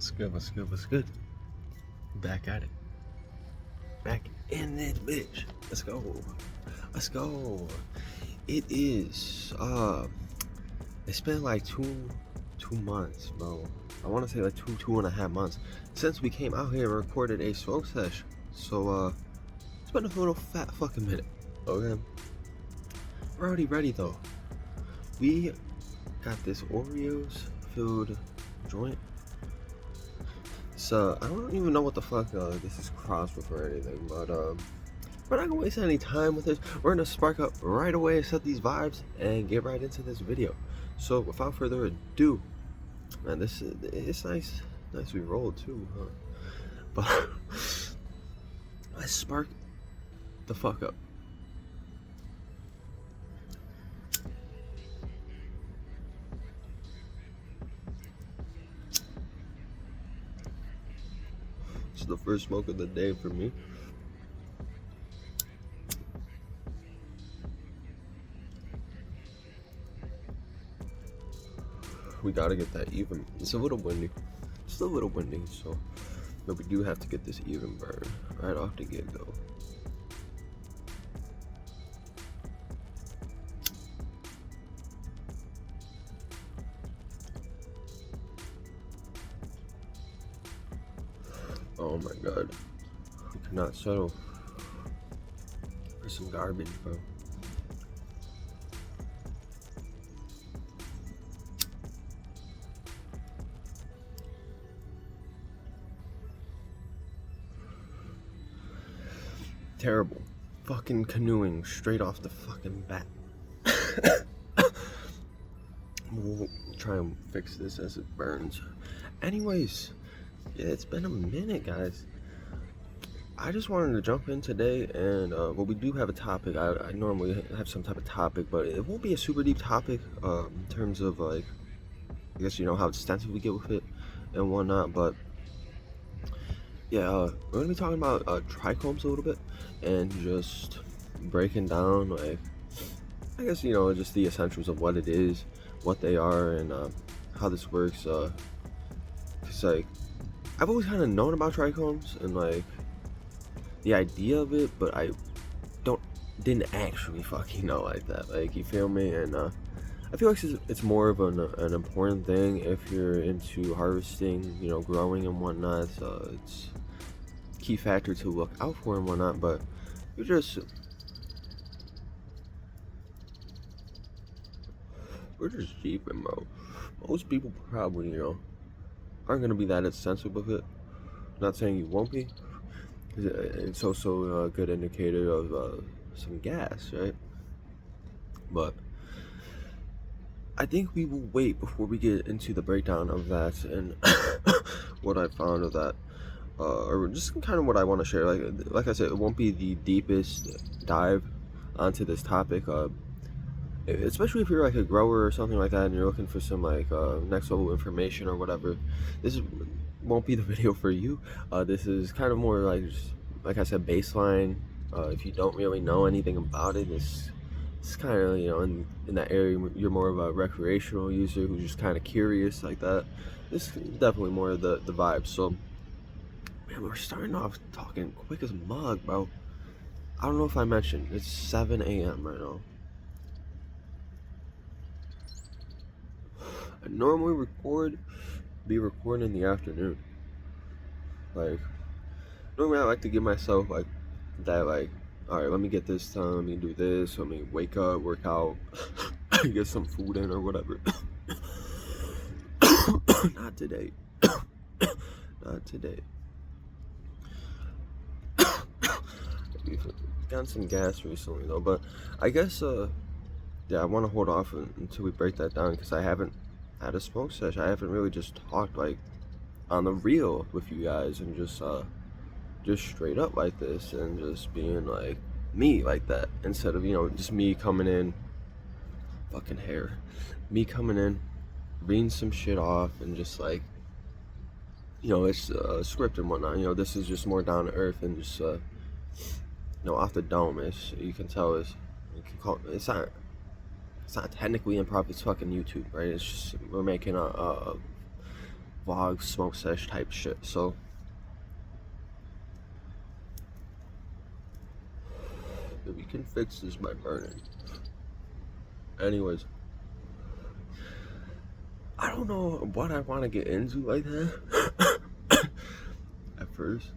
What's good, what's good, what's good? Back at it. Back in this bitch. Let's go. Let's go. It is, it's been like two months, bro. I want to say like two and a half months since we came out here and recorded a smoke sesh. So, it's been a little fat fucking minute. Okay. We're already ready though. We got this Oreos filled joint. So I don't even know what the fuck this is crossed with or anything, but we're not gonna waste any time with this. We're gonna spark up right away, set these vibes, and get right into this video. So without further ado, man, it's nice we rolled too, huh? But let's spark the fuck up. It's the first smoke of the day for me. We gotta get that even. It's a little windy. It's still a little windy, so but we do have to get this even burn right off the get-go. Oh my god. We cannot settle for some garbage, bro. Terrible. Fucking canoeing straight off the fucking bat. We'll try and fix this as it burns. Anyways, yeah, it's been a minute, guys. I just wanted to jump in today and well, we do have a topic. I normally have some type of topic, but it won't be a super deep topic in terms of like, I guess you know how extensive we get with it and whatnot, but yeah, we're gonna be talking about trichomes a little bit and just breaking down, like, I guess, you know, just the essentials of what it is, what they are, and how this works. Cause like, I've always kind of known about trichomes and like the idea of it, but I didn't actually fucking know like that. Like, you feel me? And I feel like it's more of an important thing if you're into harvesting, you know, growing and whatnot. It's a key factor to look out for and whatnot. But we're just cheaping, bro. Most people probably, you know, aren't gonna be that sensitive with it. Not saying you won't be. It's also a good indicator of some gas, right? But I think we will wait before we get into the breakdown of that and what I found of that, or just kind of what I want to share. Like I said, it won't be the deepest dive onto this topic, especially if you're like a grower or something like that and you're looking for some like next level information or whatever. This won't be the video for you. This is kind of more like, just, like I said, baseline. If you don't really know anything about it, it's kind of, you know, in that area you're more of a recreational user who's just kind of curious like that. This is definitely more of the vibe. So man, we're starting off talking quick as a mug, bro. I don't know if I mentioned it's 7 a.m. right now. I normally be recording in the afternoon. Like, normally I like to give myself like that, like, all right, let me get this done, let me do this, let me wake up, work out, get some food in or whatever. Not today. Not today. Gotten some gas recently though, but I guess yeah, I want to hold off until we break that down, because I haven't had a smoke session. I haven't really just talked like on the real with you guys and just straight up like this and just being like me like that, instead of, you know, just me coming in, fucking hair, me coming in, reading some shit off and just like, you know, it's script and whatnot. You know, this is just more down to earth and just you know, off the dome. You can tell it's not technically improv. It's fucking YouTube, right? It's just we're making a vlog, smoke sesh type shit. So if we can fix this by burning. Anyways, I don't know what I want to get into like that. At first,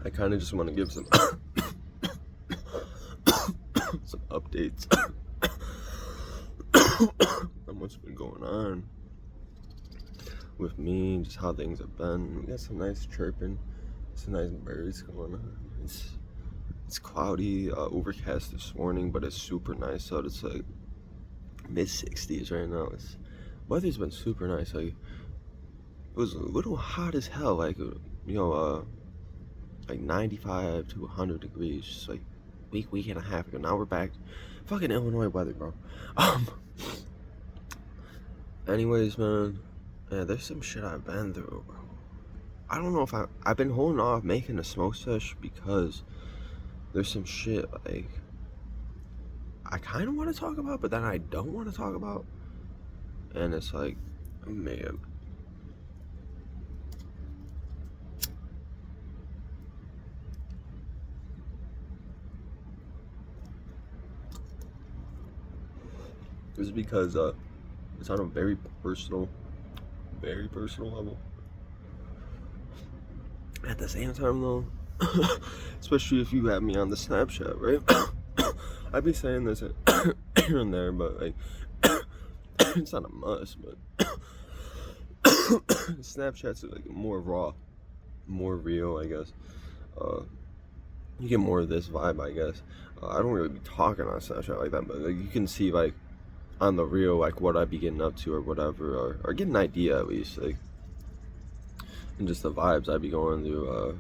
I kind of just want to give some some updates on what's been going on with me, just how things have been. We got some nice chirping, some nice birds going on. It's cloudy, overcast this morning, but it's super nice out. It's like mid 60s right now. Weather's been super nice. Like, it was a little hot as hell, like, like 95 to 100 degrees, just like week and a half ago. Now we're back, fucking Illinois weather, bro. Anyways, man, there's some shit I've been through, bro. I don't know if I've been holding off making a smoke sesh because there's some shit, like, I kind of want to talk about, but then I don't want to talk about. And it's like, man. It's because it's on a very personal level. At the same time, though, especially if you have me on the Snapchat, right? I'd be saying this here and there, but like, it's not a must. But Snapchat's like more raw, more real, I guess. You get more of this vibe, I guess. I don't really be talking on Snapchat like that, but like, you can see like on the real, like what I be getting up to or whatever, or get an idea at least, like, and just the vibes I be going through,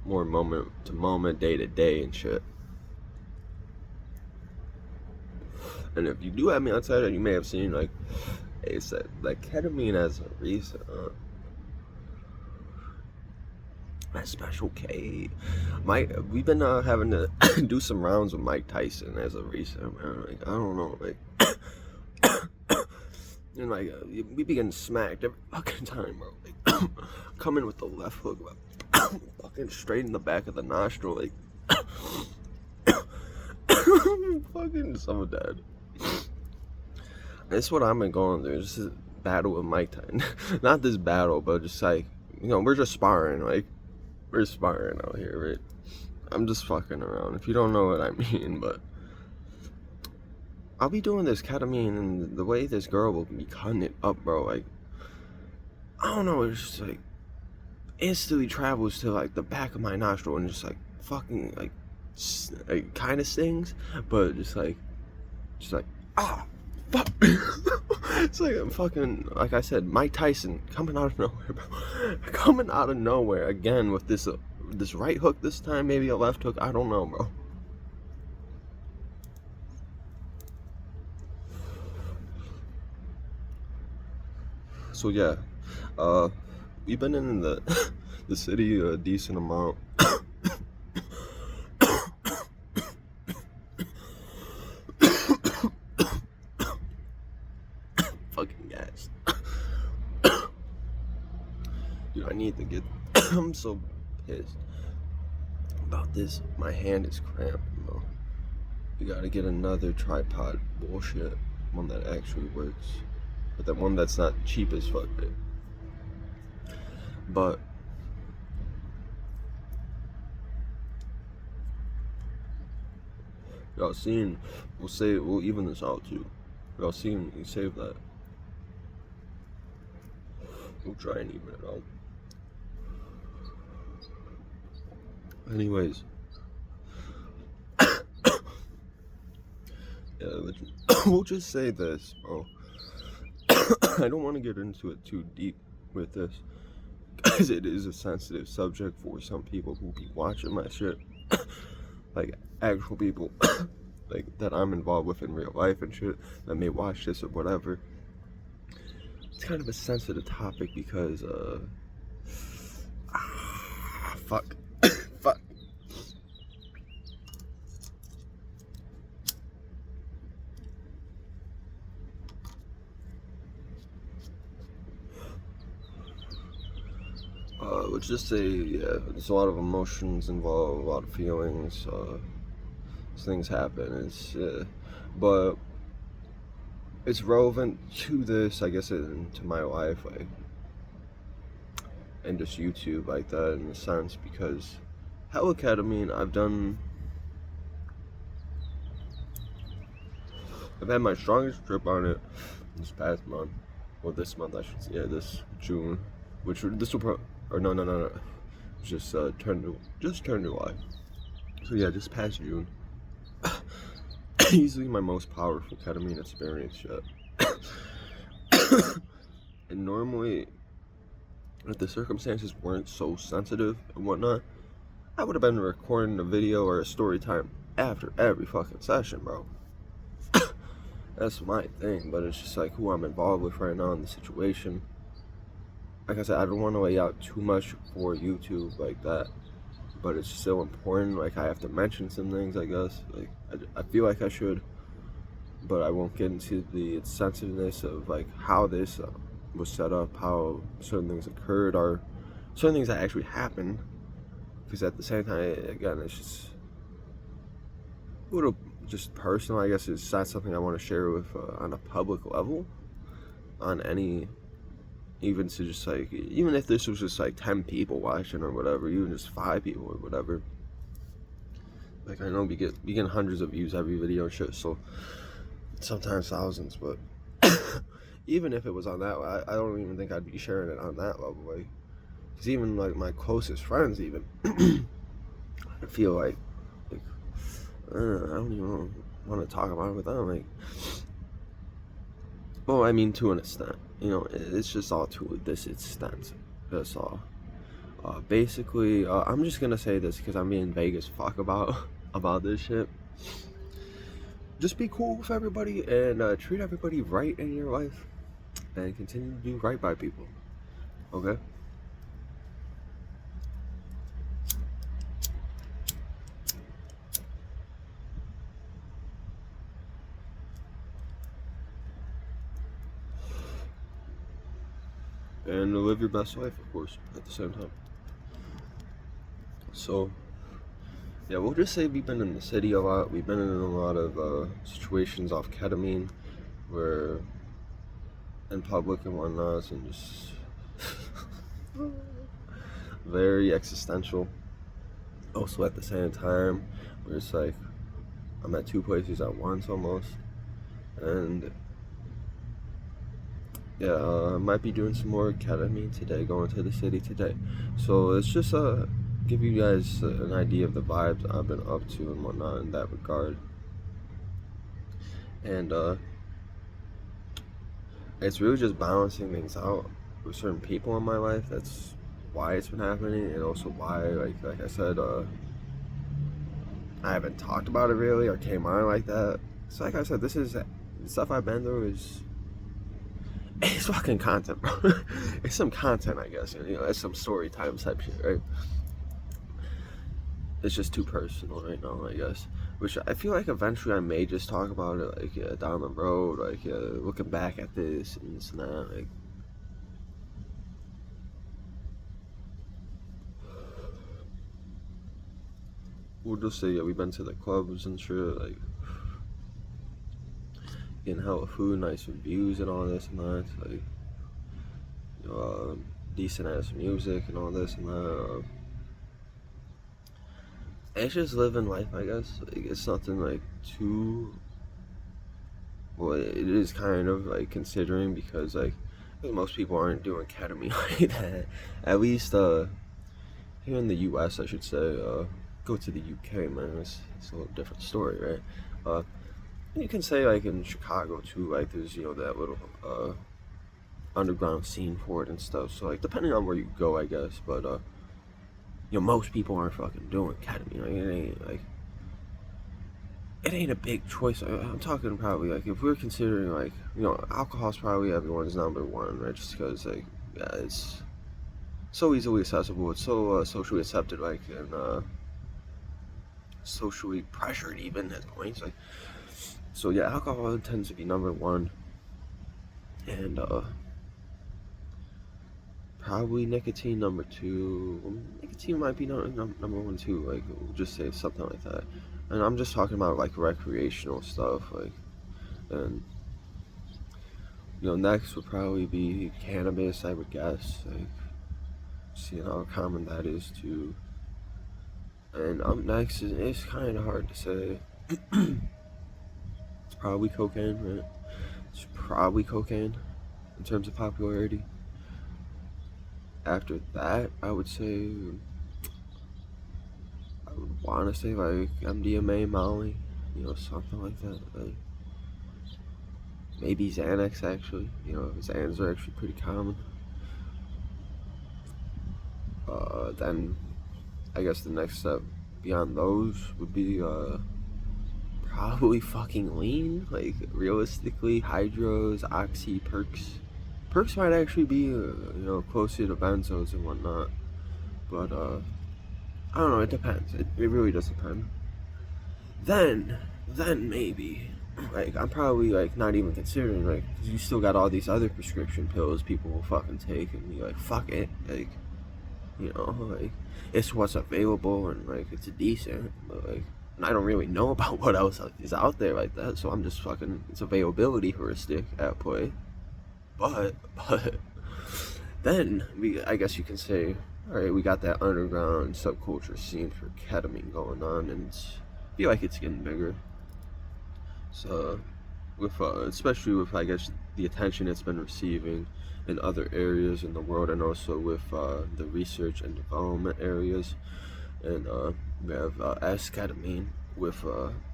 more moment to moment, day to day and shit. And if you do have me outside, you may have seen like it said like ketamine as a recent. That Special K, we've been having to do some rounds with Mike Tyson as a recent, man. Like, I don't know, like, and like we be getting smacked every fucking time, bro. Like, coming with the left hook, fucking straight in the back of the nostril, like, fucking so dead. That's what I've been going through. Just this battle with Mike Tyson. Not this battle, but just like, we're just sparring, like. We're sparring out here, right? I'm just fucking around, if you don't know what I mean, but I'll be doing this ketamine, and the way this girl will be cutting it up, bro, like, I don't know, it's just like, instantly travels to like the back of my nostril and just like fucking like kind of stings, but just like ah, fuck. It's like I'm fucking, like I said, Mike Tyson coming out of nowhere, bro. Coming out of nowhere again with this right hook this time, maybe a left hook, I don't know, bro. So yeah, we've been in the city a decent amount. Fucking gas. Dude, I need to get. I'm so pissed about this. My hand is cramped, bro. You gotta get another tripod bullshit, one that actually works, but that one that's not cheap as fuck. But y'all seen? We'll even this out too. Y'all seen? You save that. We'll try and even it out. Anyways, yeah, we'll just say this, bro. I don't want to get into it too deep with this, because it is a sensitive subject for some people who be watching my shit. Like, actual people like that I'm involved with in real life and shit that may watch this or whatever. It's kind of a sensitive topic because fuck. Fuck. Let's just say, yeah, there's a lot of emotions involved, a lot of feelings, things happen, but it's relevant to this, I guess, to my life, like, and just YouTube like that in a sense, because hella ketamine, I've had my strongest trip on it this past month, well, this month I should say, yeah, this June, which this will or no, just turned to July. So yeah, this past June, easily my most powerful ketamine experience yet. And normally, if the circumstances weren't so sensitive and whatnot, I would have been recording a video or a story time after every fucking session, bro. That's my thing, but it's just like who I'm involved with right now in the situation. Like I said, I don't want to lay out too much for YouTube like that, but it's still important. Like, I have to mention some things, I guess. Like, I feel like I should, but I won't get into the sensitiveness of like how this was set up, how certain things occurred, or certain things that actually happened. Because at the same time, again, it's just a little just personal, I guess. It's not something I want to share with on a public level, on any, even to just like, even if this was just like 10 people watching or whatever, even just 5 people or whatever. Like, I know we get hundreds of views every video and shit, so sometimes thousands, but even if it was on that, I don't even think I'd be sharing it on that level, like, because even like my closest friends, even I feel like I don't even want to talk about it with them, like, well, I mean, to an extent, you know, it's just all to this extent, that's all. Basically, I'm just gonna say this because I'm being vague as fuck about this shit. Just be cool with everybody and treat everybody right in your life, and continue to do right by people. Okay? And live your best life, of course, at the same time. So, yeah, we'll just say we've been in the city a lot. We've been in a lot of situations off ketamine, where in public and whatnot, and just very existential. Also, at the same time, where it's like I'm at 2 places at once almost, and yeah, I might be doing some more ketamine today, going to the city today. So it's just give you guys an idea of the vibes I've been up to and whatnot in that regard. And it's really just balancing things out with certain people in my life. That's why it's been happening, and also why, like I said, I haven't talked about it really or came on like that. So like I said, this is the stuff I've been through is. It's fucking content, bro. It's some content, I guess. You know, it's some story time type shit, right? It's just too personal right now, I guess. Which I feel like eventually I may just talk about it, like, down the road, like, looking back at this and this and that, like. We'll just say, yeah, we've been to the clubs and shit, like, getting hella food, nice views and all this and that, like, you know, decent ass music and all this and that. It's just living life, I guess. Like, it's nothing like too. Well, it is kind of like considering, because like most people aren't doing ketamine like that. At least here in the U.S., I should say. Go to the UK, man. It's a little different story, right? You can say like in Chicago too, like there's, you know, that little underground scene for it and stuff. So like depending on where you go, I guess. But you know, most people aren't fucking doing ketamine. Like it ain't a big choice. I'm talking probably like if we're considering like, you know, alcohol's probably everyone's number one, right? Just because like, yeah, it's so easily accessible. It's so socially accepted, like, and socially pressured even at points, like. So yeah, alcohol tends to be number one, and probably nicotine number 2. Nicotine might be number 1 too. Like, we'll just say something like that. And I'm just talking about like recreational stuff. Like, and next would probably be cannabis, I would guess. Like, seeing how common that is too. And up next it's kind of hard to say. It's probably cocaine, right? It's probably cocaine in terms of popularity. After that, I would say, I would want to say like MDMA, Molly, something like that. Like, maybe Xanax, actually. Xans are actually pretty common. Then I guess the next step beyond those would be probably fucking lean. Like, realistically, hydros, oxy, perks. Perks might actually be closer to benzos and whatnot, but I don't know. It depends. It really does depend. Then maybe, like, I'm probably like not even considering, like, 'cause you still got all these other prescription pills people will fucking take and be like, fuck it, like, like, it's what's available and like it's decent, but like, and I don't really know about what else is out there like that, so I'm just fucking, it's availability heuristic at play. But then I guess you can say, all right, we got that underground subculture scene for ketamine going on, and I feel like it's getting bigger. So, with especially with, I guess, the attention it's been receiving in other areas in the world, and also with the research and development areas, and we have S-ketamine with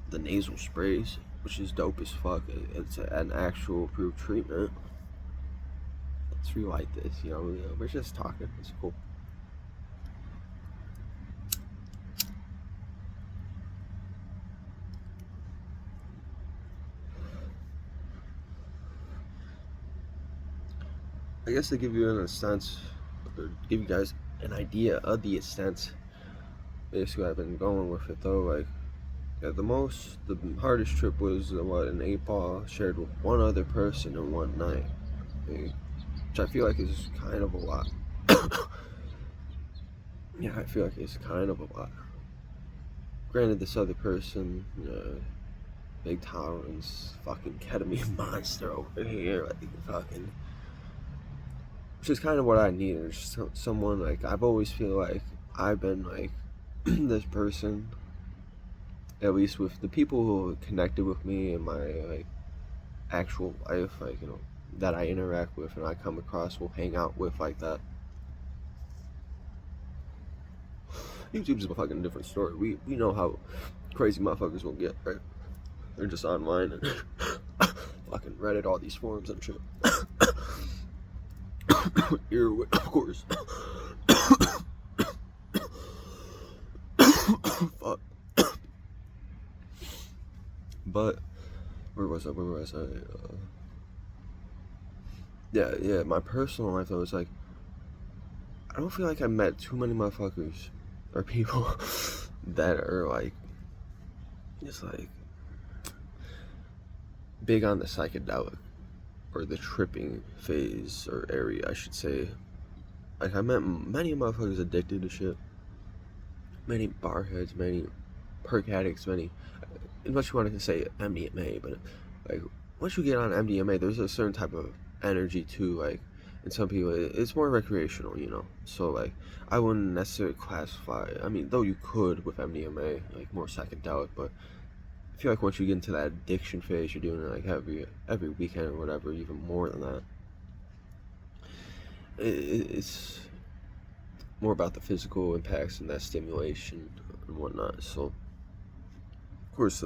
the nasal sprays, which is dope as fuck. It's an actual approved treatment. Let's relight this, we're just talking. It's cool. I guess to give you a sense, or give you guys an idea of the extent, basically I've been going with it though. Like, the hardest trip was an 8-ball shared with one other person in one night, which I feel like is kind of a lot. Yeah, I feel like it's kind of a lot. Granted, this other person, big tolerance, fucking ketamine monster over here, like, fucking, which is kind of what I need. There's someone, like, I've always feel like I've been like this person, at least with the people who connected with me in my like actual life, like, that I interact with and I come across, will hang out with like that. YouTube's a fucking different story. We know how crazy motherfuckers will get, right? They're just online and fucking Reddit, all these forums and shit. Earwig, of course. Fuck. But where was I? Yeah. My personal life though is like, I don't feel like I met too many motherfuckers or people that are like just like big on the psychedelic or the tripping phase or area, I should say. Like, I met many motherfuckers addicted to shit, many barheads, many perk addicts, many, unless you wanted to say MDMA, but like, once you get on MDMA, there's a certain type of energy too, like, and some people, it's more recreational, so like, I wouldn't necessarily classify, I mean, though you could with MDMA, like, more psychedelic, but I feel like once you get into that addiction phase, you're doing it like every weekend or whatever, even more than that. It's more about the physical impacts and that stimulation and whatnot. So, of course,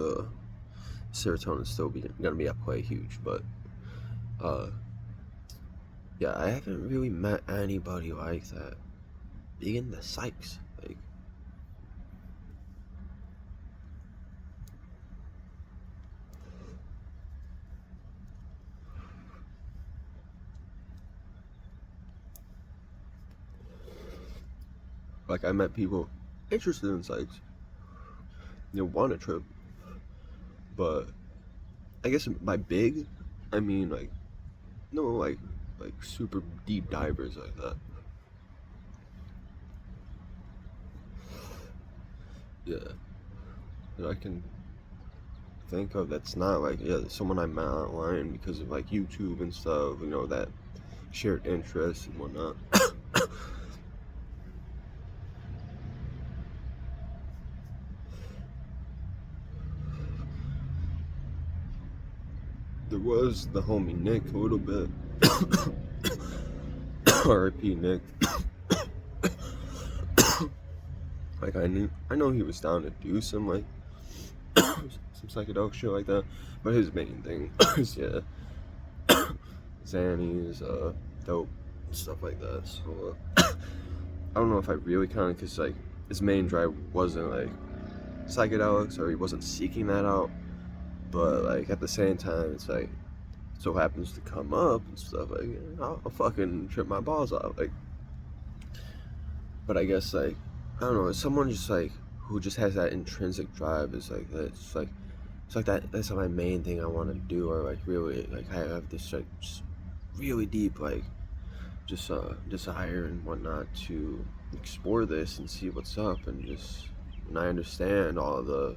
serotonin's still gonna be at play huge, but yeah, I haven't really met anybody like that. Big in the psychs, like I met people interested in psychs, want to trip, but I guess by big, I mean like, no, like super deep divers like that. yeah, that I can think of that's not like, yeah, someone I met online because of like YouTube and stuff, you know, that shared interests and whatnot. There was the homie Nick a little bit. R.I.P. Nick. Like I know he was down to do some like some psychedelic shit like that, but his main thing is yeah, Xannies, dope, stuff like that. So I don't know if I really kind of, cause like his main drive wasn't like psychedelics, or he wasn't seeking that out, but like at the same time, it's like so happens to come up and stuff like, I'll fucking trip my balls off, like. But I guess like I don't know, someone just like who just has that intrinsic drive is like that. It's like that's my main thing I want to do, or like really like I have this like just really deep like just desire and whatnot to explore this and see what's up, and just when I understand all the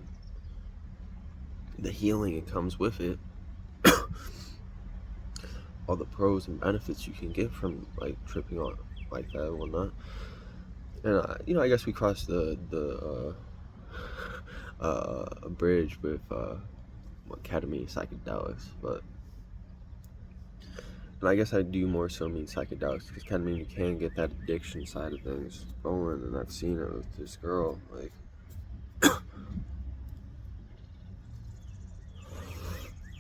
healing that comes with it, all the pros and benefits you can get from like tripping on like that and whatnot. And you know, I guess we crossed the bridge with ketamine, psychedelics, but and I guess I do more so mean psychedelics because ketamine you can get that addiction side of things going, and I've seen it with this girl. Like,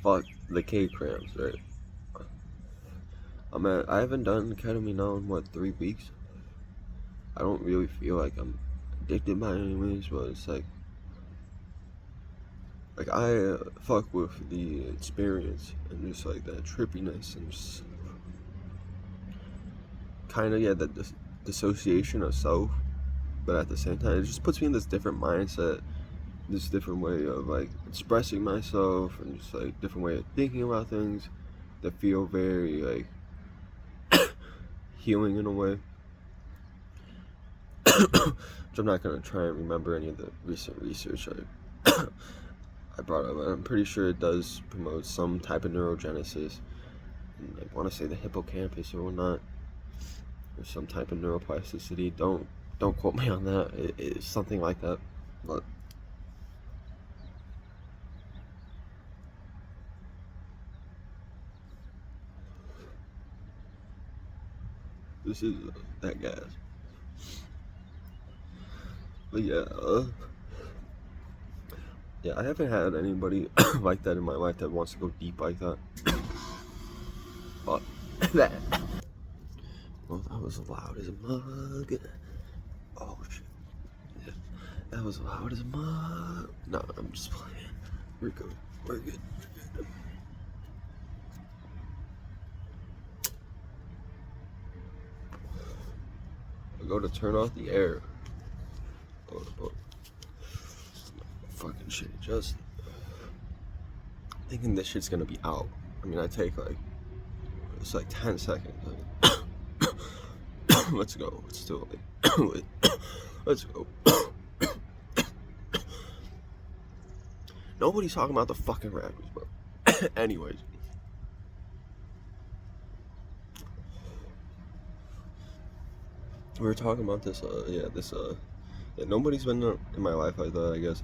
fuck the K cramps, right? I haven't done ketamine now in what 3 weeks. I don't really feel like I'm addicted by any means, but it's like I fuck with the experience and just like that trippiness and just kind of, yeah, that dissociation of self, but at the same time it just puts me in this different mindset, this different way of like expressing myself, and just like different way of thinking about things that feel very like healing in a way. Which I'm not going to try and remember any of the recent research I brought up. I'm pretty sure it does promote some type of neurogenesis. And I want to say the hippocampus or whatnot, or some type of neuroplasticity. Don't quote me on that. It's something like that. But this is that gas. But yeah, yeah, I haven't had anybody like that in my life that wants to go deep like that. But that. Well, that was loud as a mug. Oh shit. Yeah, that was loud as a mug. No, I'm just playing. We're good. We're good. We're good. I go to turn off the air. Oh. Fucking shit. Just thinking this shit's gonna be out. I mean, I take like, it's like 10 seconds. Like, let's go. Let's do it. Let's go. Nobody's talking about the fucking rappers, bro. Anyways. We were talking about this, yeah, nobody's been in my life like that, I guess.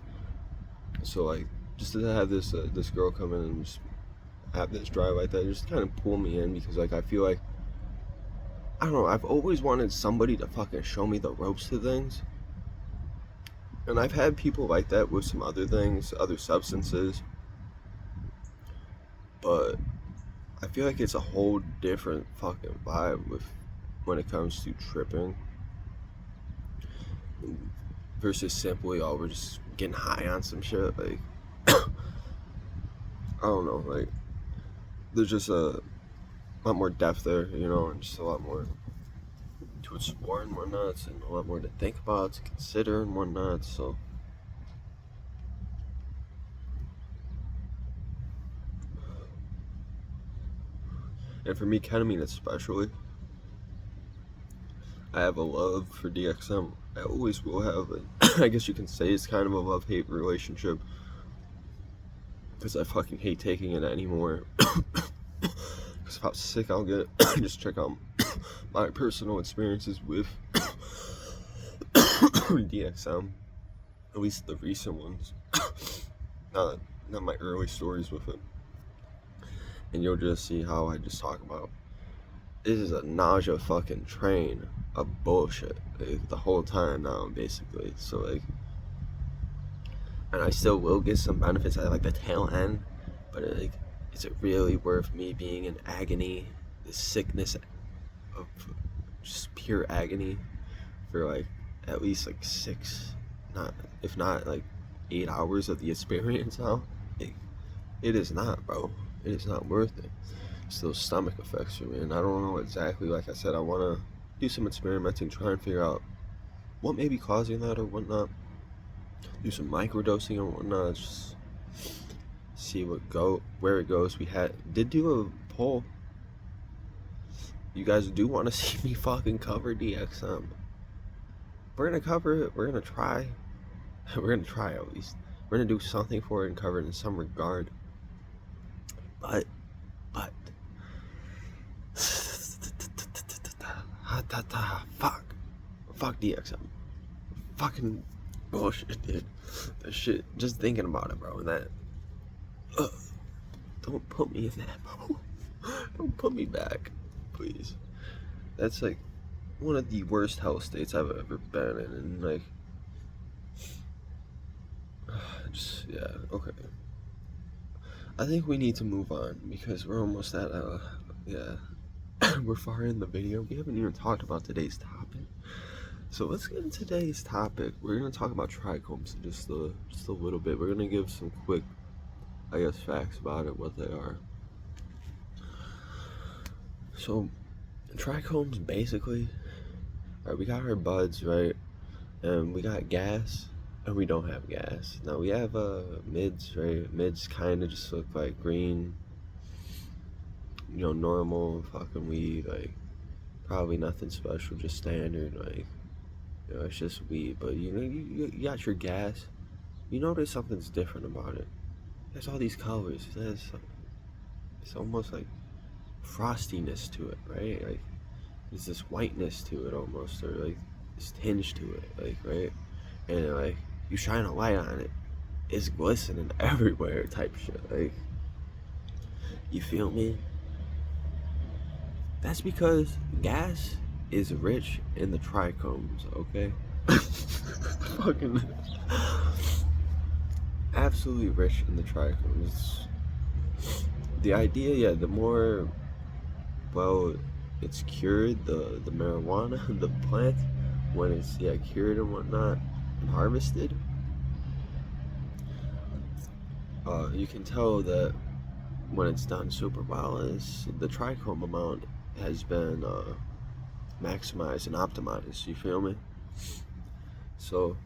So, like, just to have this girl come in and just have this drive like that, just kind of pull me in, because, like, I feel like, I don't know, I've always wanted somebody to fucking show me the ropes to things. And I've had people like that with some other things, other substances. But I feel like it's a whole different fucking vibe with when it comes to tripping versus simply, oh, we're just getting high on some shit. Like, I don't know, like, there's just a lot more depth there, you know, and just a lot more to explore and whatnot, and a lot more to think about, to consider and whatnot. So and for me, ketamine especially, I have a love for DXM. I always will have I guess you can say it's kind of a love-hate relationship, because I fucking hate taking it anymore. Because how sick I'll get. Just check out my personal experiences with DXM, at least the recent ones. not my early stories with it. And you'll just see how I just talk about, this is a nausea fucking train of bullshit, like, the whole time now, basically. So like, and I still will get some benefits at like the tail end, but like, is it really worth me being in agony, the sickness of just pure agony for like at least like 6, not if not like 8 hours of the experience now? It is not, bro. It is not worth it. It's those stomach effects for me, and I don't know exactly. Like I said, I want to do some experimenting, try and figure out what may be causing that or whatnot. Do some microdosing and whatnot. Just see where it goes. We did do a poll. You guys do want to see me fucking cover DXM? We're gonna cover it. We're gonna try. We're gonna try at least. We're gonna do something for it and cover it in some regard. But fuck DXM. Fucking bullshit, dude. That shit, just thinking about it, bro. And that, don't put me in that. Don't put me back, please. That's like one of the worst health states I've ever been in, and like, just, yeah, okay. I think we need to move on because we're almost at yeah. We're far in the video. We haven't even talked about today's topic. So let's get into today's topic. We're gonna talk about trichomes in just a little bit. We're gonna give some quick, I guess, facts about it, what they are. So trichomes basically, right, we got our buds, right? And we got gas. And we don't have gas. Now we have mids, right? Mids kind of just look like green, you know, normal fucking weed, like probably nothing special, just standard, like, you know, it's just weed. But you know, you got your gas. You notice something's different about it. There's all these colors. It's almost like frostiness to it, right? Like there's this whiteness to it almost, or like this tinge to it, like, right? And like, you shine a light on it, it's glistening everywhere type shit, like, you feel me? That's because gas is rich in the trichomes, okay? Fucking absolutely rich in the trichomes. The idea, yeah, the more, well, it's cured, the marijuana, the plant, when it's, yeah, cured and whatnot, and harvested, you can tell that when it's done super well, is the trichome amount has been maximized and optimized. You feel me? So,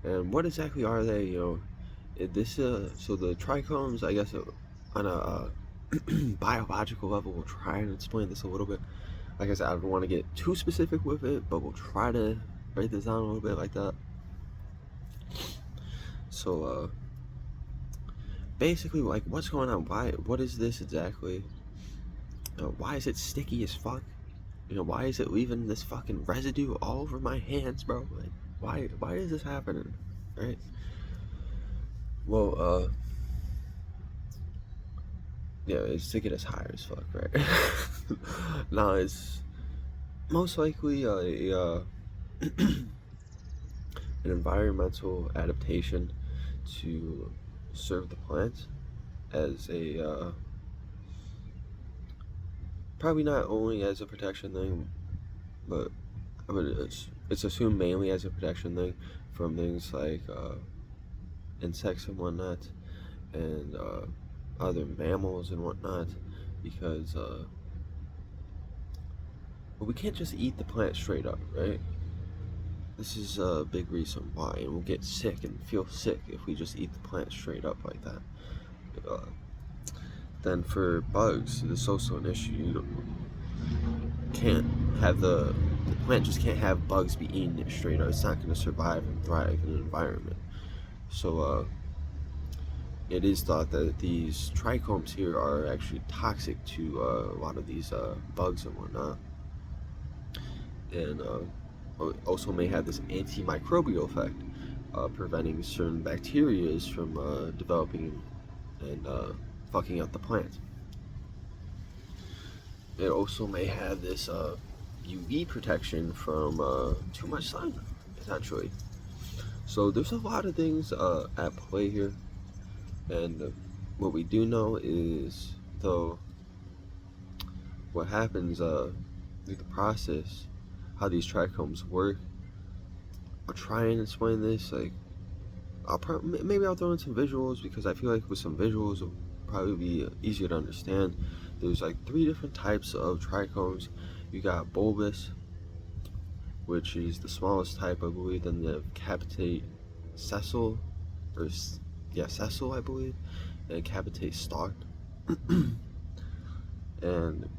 and what exactly are they? You know, so the trichomes, I guess, on a biological level, we'll try and explain this a little bit. Like I said, I don't want to get too specific with it, but we'll try to break this down a little bit like that. So, basically, like, what's going on? What is this exactly? Why is it sticky as fuck? You know, why is it leaving this fucking residue all over my hands, bro? Like, why is this happening? Right? Well, yeah, it's to get us high as fuck, right? Now, it's most likely an environmental adaptation to serve the plant as a probably not only as a protection thing, but I mean, it's assumed mainly as a protection thing from things like insects and whatnot, and other mammals and whatnot, because but we can't just eat the plant straight up, right? This is a big reason why, and we'll get sick and feel sick if we just eat the plant straight up like that. Then for bugs, it's also an issue. You can't have the the plant just can't have bugs be eating it straight up. It's not going to survive and thrive in an environment. So it is thought that these trichomes here are actually toxic to a lot of these bugs and whatnot, and also may have this antimicrobial effect, preventing certain bacteria from developing and fucking up the plant. It also may have this UV protection from too much sun, essentially. So there's a lot of things at play here, and what we do know is, though, what happens through the process, how these trichomes work. I'll try and explain this. Like, maybe I'll throw in some visuals, because I feel like with some visuals it'll probably be easier to understand. There's like 3 different types of trichomes. You got bulbous, which is the smallest type, I believe. Then you have capitate sessile, sessile, I believe, and capitate stalked. And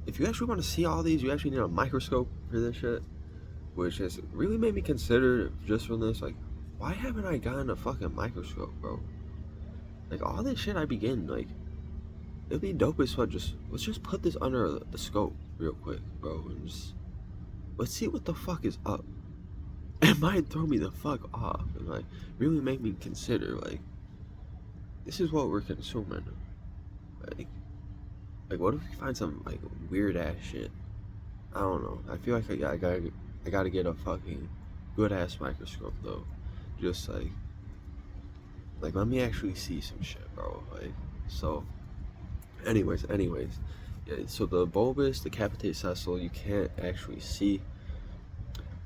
if you actually want to see all these, you actually need a microscope for this shit, which has really made me consider, just from this, like, why haven't I gotten a fucking microscope, bro? Like, all this shit I be getting, like, it'd be dope as fuck. Let's just put this under the scope real quick, bro, and just let's see what the fuck is up. It might throw me the fuck off and like really make me consider, like, this is what we're consuming. Like what if we find some like weird ass shit? I don't know. I feel like I gotta get a fucking good ass microscope though. Just like let me actually see some shit, bro. Like, so anyways, yeah, so the bulbous, the capitate sessile, you can't actually see.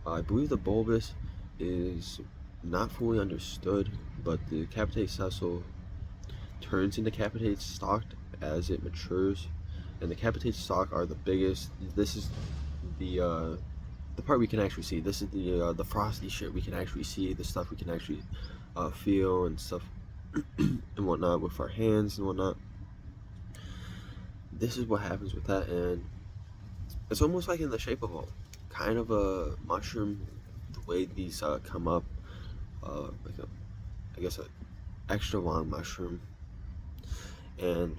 I believe the bulbous is not fully understood, but the capitate sessile turns into capitate stalked as it matures, and the capitate stalk are the biggest. This is the part we can actually see. This is the frosty shit we can actually see, the stuff we can actually feel and stuff and whatnot with our hands and whatnot. This is what happens with that, and it's almost like in the shape of a kind of a mushroom, the way these come up, like I guess an extra long mushroom, and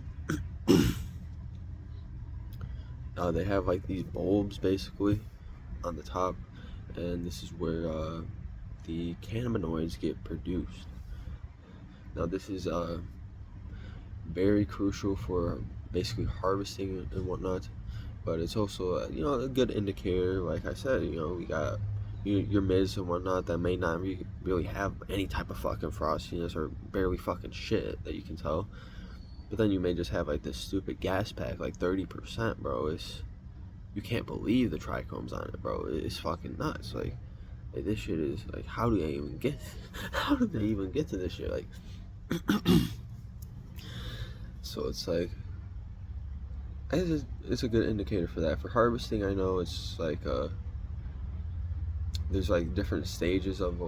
they have like these bulbs basically on the top, and this is where the cannabinoids get produced. Now this is very crucial for basically harvesting and whatnot, but it's also a good indicator. Like I said, we got your mids and whatnot that may not really have any type of fucking frostiness or barely fucking shit that you can tell, but then you may just have like this stupid gas pack, like 30%, bro. You can't believe the trichomes on it, bro. It's fucking nuts. Like this shit is like, how do they even get to this shit? Like so it's like, it's a good indicator for that. For harvesting, I know it's like there's like different stages of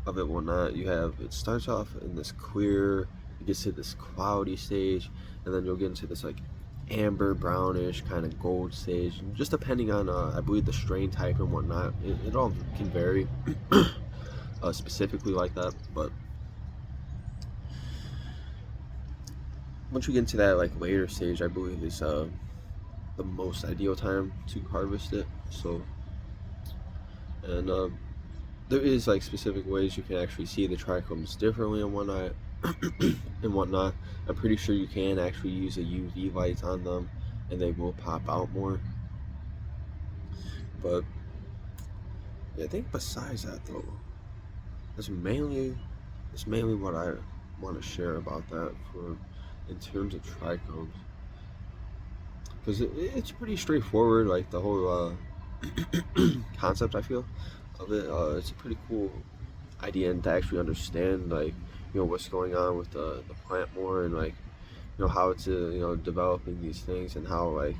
it, whatnot. It starts off in this clear, it gets to this cloudy stage, and then you'll get into this like amber brownish kind of gold stage, just depending on I believe the strain type and whatnot. It all can vary specifically like that, but once you get into that like later stage, I believe is the most ideal time to harvest it. So, and there is like specific ways you can actually see the trichomes differently and whatnot. I'm pretty sure you can actually use a UV light on them, and they will pop out more. But yeah, I think besides that though, that's mainly what I want to share about that in terms of trichomes, because it's pretty straightforward. Like the whole concept, I feel, of it, it's a pretty cool idea, and to actually understand like what's going on with the plant more, and like how it's developing these things, and how like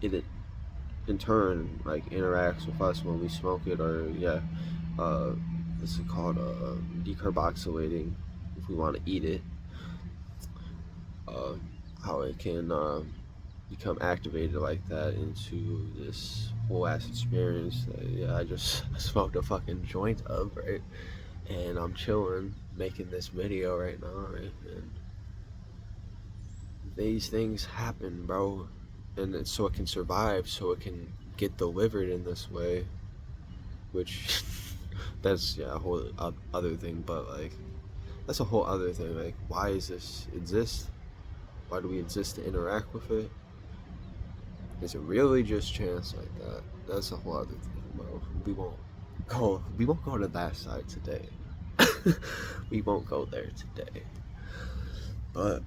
it in turn like interacts with us when we smoke it, or this is called decarboxylating if we want to eat it. How it can become activated like that into this whole ass experience that, yeah, I just smoked a fucking joint of, right? And I'm chilling, making this video right now, right? And these things happen, bro. And it's so it can survive, so it can get delivered in this way, which that's, yeah, a whole other thing, but like, that's a whole other thing. Like, why does this exist? Why do we exist to interact with it? Is it really just chance like that? That's a whole other thing, bro. We won't go to that side today. We won't go there today. But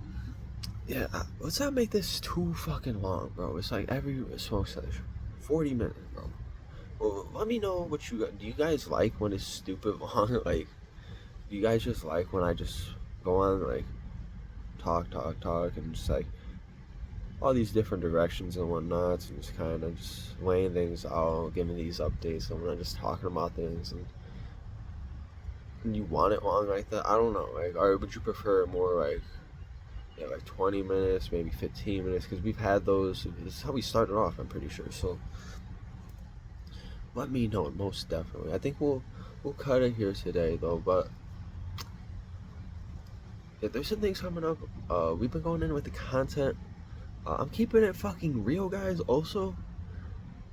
yeah, let's not make this too fucking long, bro. It's like every smoke session, 40 minutes, bro. Well, let me know what you got. Do you guys like when it's stupid long? Like, do you guys just like when I just go on like talk, and just like all these different directions and whatnot, and just kind of just laying things out, giving these updates, and I'm just talking about things, and you want it long like that? I don't know, like, or would you prefer more like, yeah, like 20 minutes, maybe 15 minutes, because we've had those. This is how we started off, I'm pretty sure. So let me know, most definitely. I think we'll cut it here today though, but yeah, there's some things coming up. We've been going in with the content. I'm keeping it fucking real, guys. Also,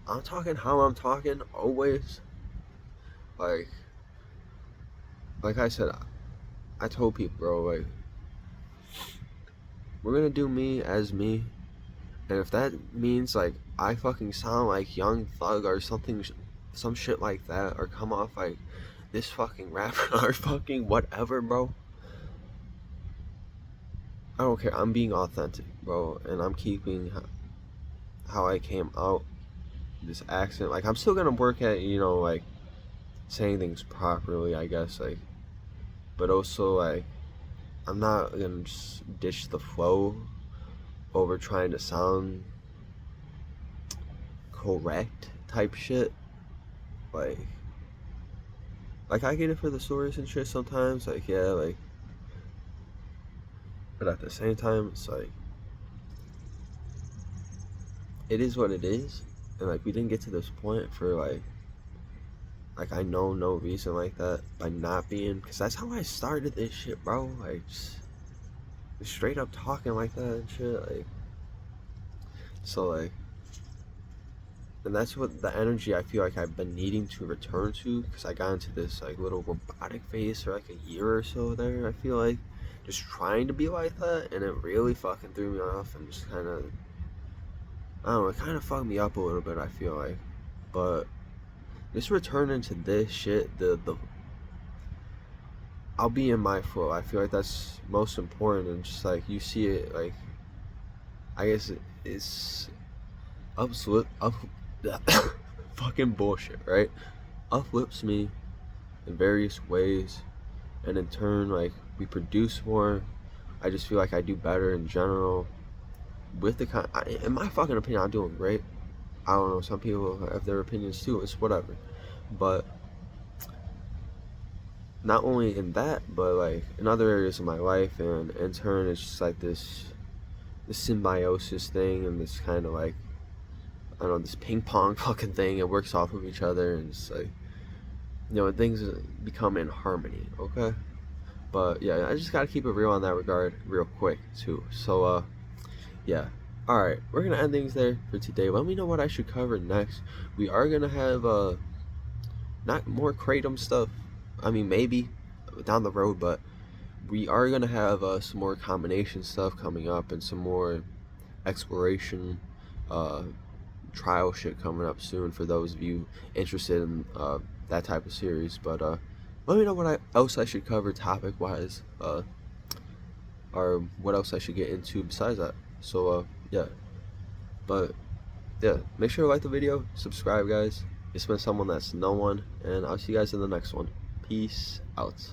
I'm talking how I'm talking always. Like I said, I told people, bro, like, we're gonna do me as me, and if that means like I fucking sound like Young Thug or something, some shit like that, or come off like this fucking rapper or fucking whatever, bro, I don't care. I'm being authentic, bro, and I'm keeping how I came out. This accent, like, I'm still gonna work at, you know, like saying things properly, I guess, like, but also like I'm not gonna just ditch the flow over trying to sound correct type shit. Like I get it for the stories and shit sometimes, like, yeah, like, but at the same time, it's like, it is what it is, and like, we didn't get to this point for like I know no reason like that by not being, because that's how I started this shit, bro. Like, just straight up talking like that and shit, like, so like, and that's what the energy I feel like I've been needing to return to, because I got into this like little robotic phase for like a year or so there, I feel like, just trying to be like that, and it really fucking threw me off, and just kind of, I don't know, it kind of fucked me up a little bit, I feel like. But just returning to this shit, the I'll be in my flow. I feel like that's most important, and just like you see it, like, I guess it's up fucking bullshit, right? Uplifts me in various ways, and in turn, like, we produce more. I just feel like I do better in general with the in my fucking opinion, I'm doing great. I don't know, some people have their opinions too, it's whatever. But not only in that, but like in other areas of my life, and in turn, it's just like this symbiosis thing, and this kind of like, I don't know, this ping pong fucking thing. It works off of each other, and it's like, you know, things become in harmony, okay? But yeah, I just gotta keep it real on that regard, real quick too. So yeah, all right, we're gonna end things there for today. Let me know what I should cover next. We are gonna have not more kratom stuff. I mean, maybe down the road, but we are gonna have some more combination stuff coming up, and some more exploration trial shit coming up soon for those of you interested in that type of series. But let me know what else I should cover topic wise, or what else I should get into besides that. So yeah, but yeah, make sure to like the video, subscribe, guys. It's been someone that's no one, and I'll see you guys in the next one. Peace out.